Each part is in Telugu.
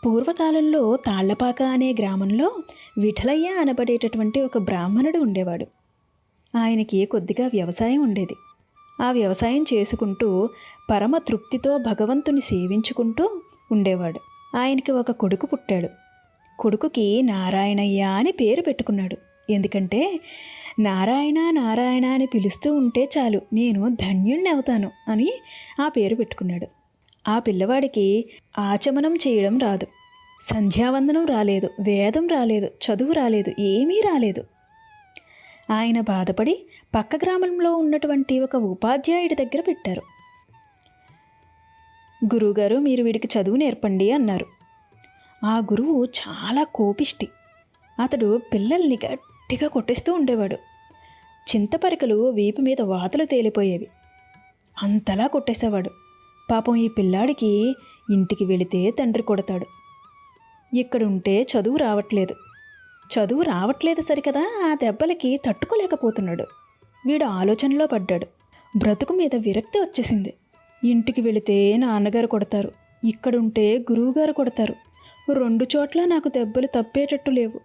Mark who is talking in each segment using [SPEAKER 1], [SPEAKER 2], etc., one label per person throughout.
[SPEAKER 1] పూర్వకాలంలో తాళ్లపాక అనే గ్రామంలో విఠలయ్య అనబడేటటువంటి ఒక బ్రాహ్మణుడు ఉండేవాడు. ఆయనకి కొద్దిగా వ్యవసాయం ఉండేది. ఆ వ్యవసాయం చేసుకుంటూ పరమ తృప్తితో భగవంతుని సేవించుకుంటూ ఉండేవాడు. ఆయనకి ఒక కొడుకు పుట్టాడు. కొడుకుకి నారాయణయ్య అని పేరు పెట్టుకున్నాడు. ఎందుకంటే నారాయణ నారాయణ అని పిలుస్తూ ఉంటే చాలు నేను ధన్యుణ్ణి అవుతాను అని ఆ పేరు పెట్టుకున్నాడు. ఆ పిల్లవాడికి ఆచమనం చేయడం రాదు, సంధ్యావందనం రాలేదు, వేదం రాలేదు, చదువు రాలేదు, ఏమీ రాలేదు. ఆయన బాధపడి పక్క గ్రామంలో ఉన్నటువంటి ఒక ఉపాధ్యాయుడి దగ్గర పెట్టారు. గురువుగారు, మీరు వీడికి చదువు నేర్పండి అన్నారు. ఆ గురువు చాలా కోపిష్టి. అతడు పిల్లల్ని గట్టిగా కొట్టేస్తూ ఉండేవాడు. చింతపరికలు వీపు మీద వాతలు తేలిపోయేవి. అంతలా కొట్టేసేవాడు. పాపం ఈ పిల్లాడికి ఇంటికి వెళితే తండ్రి కొడతాడు. ఇక్కడుంటే చదువు రావట్లేదు సరికదా, ఆ దెబ్బలకి తట్టుకోలేకపోతున్నాడు. వీడు ఆలోచనలో పడ్డాడు. బ్రతుకు మీద విరక్తి వచ్చేసింది. ఇంటికి వెళితే నాన్నగారు కొడతారు, ఇక్కడుంటే గురువుగారు కొడతారు. 2 చోట్ల నాకు దెబ్బలు తప్పేటట్టు లేవు.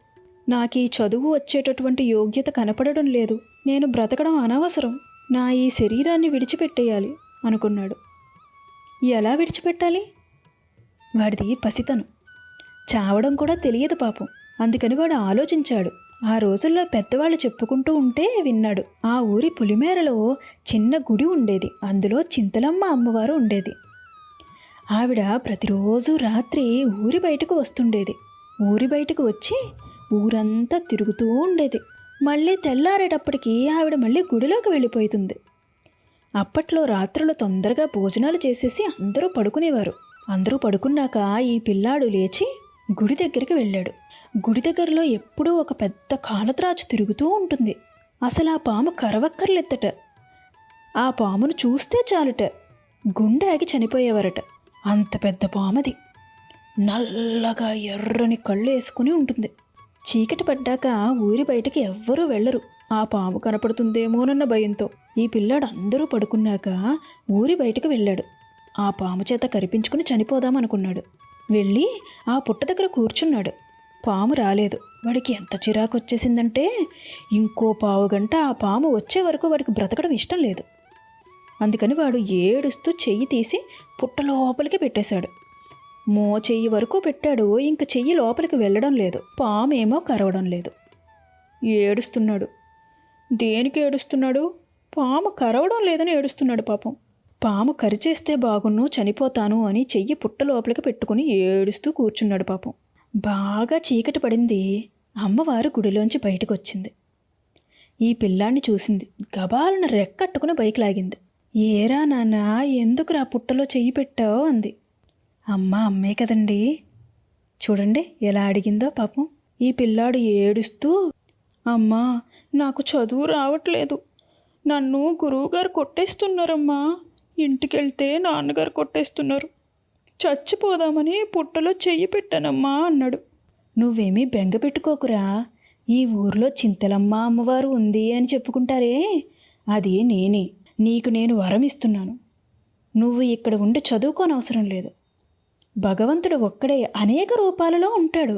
[SPEAKER 1] నాకు ఈ చదువు వచ్చేటటువంటి యోగ్యత కనపడడం లేదు. నేను బ్రతకడం అనవసరం. నా ఈ శరీరాన్ని విడిచిపెట్టేయాలి అనుకున్నాడు. ఎలా విడిచిపెట్టాలి? వాడిది పసితనం, చావడం కూడా తెలియదు పాపం. అందుకని వాడు ఆలోచించాడు. ఆ రోజుల్లో పెద్దవాళ్ళు చెప్పుకుంటూ ఉంటే విన్నాడు. ఆ ఊరి పులిమేరలో చిన్న గుడి ఉండేది. అందులో చింతలమ్మ అమ్మవారు ఉండేది. ఆవిడ ప్రతిరోజు రాత్రి ఊరి బయటకు వస్తుండేది. ఊరి బయటకు వచ్చి ఊరంతా తిరుగుతూ ఉండేది. మళ్ళీ తెల్లారేటప్పటికి ఆవిడ మళ్ళీ గుడిలోకి వెళ్ళిపోతుంది. అప్పట్లో రాత్రులు తొందరగా భోజనాలు చేసేసి అందరూ పడుకునేవారు. అందరూ పడుకున్నాక ఈ పిల్లాడు లేచి గుడి దగ్గరికి వెళ్ళాడు. గుడి దగ్గరలో ఎప్పుడూ ఒక పెద్ద కాలత్రాచు తిరుగుతూ ఉంటుంది. అసలు ఆ పాము కరవక్కర్లెత్తట. ఆ పామును చూస్తే చాలుట గుండె ఆగి చనిపోయేవారట. అంత పెద్ద పామది. నల్లగా ఎర్రని కళ్ళు వేసుకుని ఉంటుంది. చీకటి పడ్డాక ఊరి బయటకి ఎవ్వరూ వెళ్ళరు, ఆ పాము కనపడుతుందేమోనన్న భయంతో. ఈ పిల్లాడు అందరూ పడుకున్నాక ఊరి బయటకు వెళ్ళాడు. ఆ పాము చేత కరిపించుకుని చనిపోదామనుకున్నాడు. వెళ్ళి ఆ పుట్ట దగ్గర కూర్చున్నాడు. పాము రాలేదు. వాడికి ఎంత చిరాకు వచ్చేసిందంటే ఇంకో 1/2 గంట ఆ పాము వచ్చే వరకు వాడికి బ్రతకడం ఇష్టం లేదు. అందుకని వాడు ఏడుస్తూ చెయ్యి తీసి పుట్ట లోపలికి పెట్టేశాడు. చెయ్యి వరకు పెట్టాడు, ఇంక చెయ్యి లోపలికి వెళ్ళడం లేదు. పాము ఏమో కరవడం లేదు. ఏడుస్తున్నాడు. దేనికి ఏడుస్తున్నాడు? పాము కరవడం లేదని ఏడుస్తున్నాడు పాపం. పాము కరిచేస్తే బాగున్ను, చనిపోతాను అని చెయ్యి పుట్ట లోపలికి పెట్టుకుని ఏడుస్తూ కూర్చున్నాడు పాపం. బాగా చీకటి పడింది. అమ్మవారు గుడిలోంచి బయటకు వచ్చింది. ఈ పిల్లాన్ని చూసింది. గబాలను రెక్కట్టుకుని బైక్ లాగింది. ఏరా నాన్న, ఎందుకురా పుట్టలో చెయ్యి పెట్టావు అంది. అమ్మే కదండి. చూడండి ఎలా అడిగిందో పాపం. ఈ పిల్లాడు ఏడుస్తూ, అమ్మా నాకు చదువు రావట్లేదు, నన్ను గురువుగారు కొట్టేస్తున్నారమ్మా, ఇంటికెళ్తే నాన్నగారు కొట్టేస్తున్నారు, చచ్చిపోదామని పుట్టలో చెయ్యి పెట్టానమ్మా అన్నాడు. నువ్వేమీ బెంగ పెట్టుకోకురా, ఈ ఊర్లో చింతలమ్మ అమ్మవారు ఉంది అని చెప్పుకుంటారే, అది నేనే. నీకు నేను వరం ఇస్తున్నాను. నువ్వు ఇక్కడ ఉండి చదువుకోనవసరం లేదు. భగవంతుడు ఒక్కడే అనేక రూపాలలో ఉంటాడు.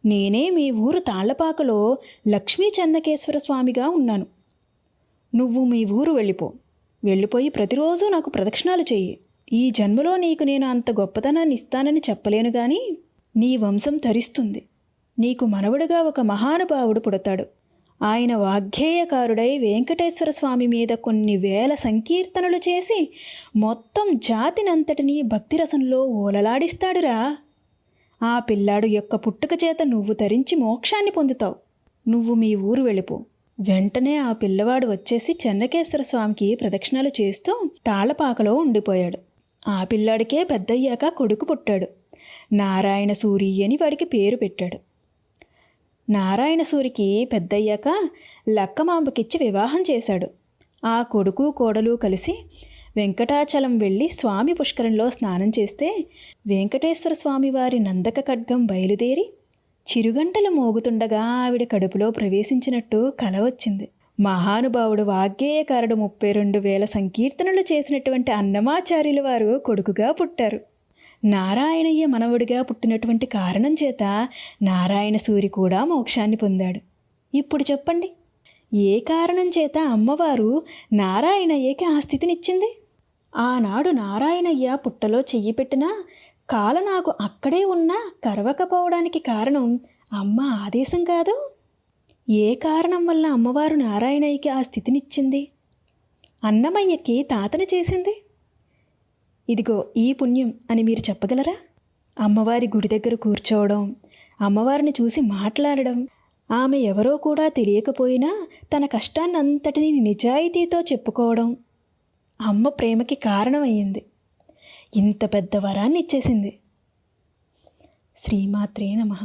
[SPEAKER 1] నేనే మీ ఊరు తాళ్లపాకలో లక్ష్మీ చెన్నకేశ్వర స్వామిగా ఉన్నాను. నువ్వు మీ ఊరు వెళ్ళిపోయి ప్రతిరోజు నాకు ప్రదక్షిణాలు చెయ్యి. ఈ జన్మలో నీకు నేను అంత గొప్పతనాన్ని ఇస్తానని చెప్పలేను గాని నీ వంశం తరిస్తుంది. నీకు మనవడుగా ఒక మహానుభావుడు పుడతాడు. ఆయన వాగ్గేయకారుడై వెంకటేశ్వర స్వామి మీద కొన్ని వేల సంకీర్తనలు చేసి మొత్తం జాతినంతటినీ భక్తిరసంలో ఓలలాడిస్తాడురా. ఆ పిల్లాడు యొక్క పుట్టుక చేత నువ్వు తరించి మోక్షాన్ని పొందుతావు. నువ్వు మీ ఊరు వెళ్ళిపో. వెంటనే ఆ పిల్లవాడు వచ్చేసి చెన్నకేశ్వర స్వామికి ప్రదక్షిణాలు చేస్తూ తాళపాకలో ఉండిపోయాడు. ఆ పిల్లాడికే పెద్దయ్యాక కొడుకు పుట్టాడు. నారాయణ సూరి అని వాడికి పేరు పెట్టాడు. నారాయణ సూరికి పెద్దయ్యాక లక్కమాంబకిచ్చి వివాహం చేశాడు. ఆ కొడుకు కోడలు కలిసి వెంకటాచలం వెళ్ళి స్వామి పుష్కరంలో స్నానం చేస్తే వెంకటేశ్వర స్వామి వారి నందక ఖడ్గం బయలుదేరి చిరుగంటలు మోగుతుండగా ఆవిడ కడుపులో ప్రవేశించినట్టు కల వచ్చింది. మహానుభావుడు వాగ్గేయకారుడు 32,000 సంకీర్తనలు చేసినటువంటి అన్నమాచార్యుల వారు కొడుకుగా పుట్టారు. నారాయణయ్య మనవడిగా పుట్టినటువంటి కారణం చేత నారాయణ సూరి కూడా మోక్షాన్ని పొందాడు. ఇప్పుడు చెప్పండి, ఏ కారణం చేత అమ్మవారు నారాయణయ్యకి ఆ స్థితినిచ్చింది? ఆనాడు నారాయణయ్య పుట్టలో చెయ్యి పెట్టినా కాల నాకు అక్కడే ఉన్నా కరవకపోవడానికి కారణం అమ్మ ఆదేశం కాదు? ఏ కారణం వల్ల అమ్మవారు నారాయణయ్యకి ఆ స్థితినిచ్చింది? అన్నమయ్యకి తాతని చేసింది. ఇదిగో ఈ పుణ్యం అని మీరు చెప్పగలరా? అమ్మవారి గుడి దగ్గర కూర్చోవడం, అమ్మవారిని చూసి మాట్లాడడం, ఆమె ఎవరో కూడా తెలియకపోయినా తన కష్టాన్నంతటినీ నిజాయితీతో చెప్పుకోవడం అమ్మ ప్రేమకి కారణమయ్యింది. ఇంత పెద్ద వరాన్ని ఇచ్చేసింది. శ్రీమాత్రే నమః.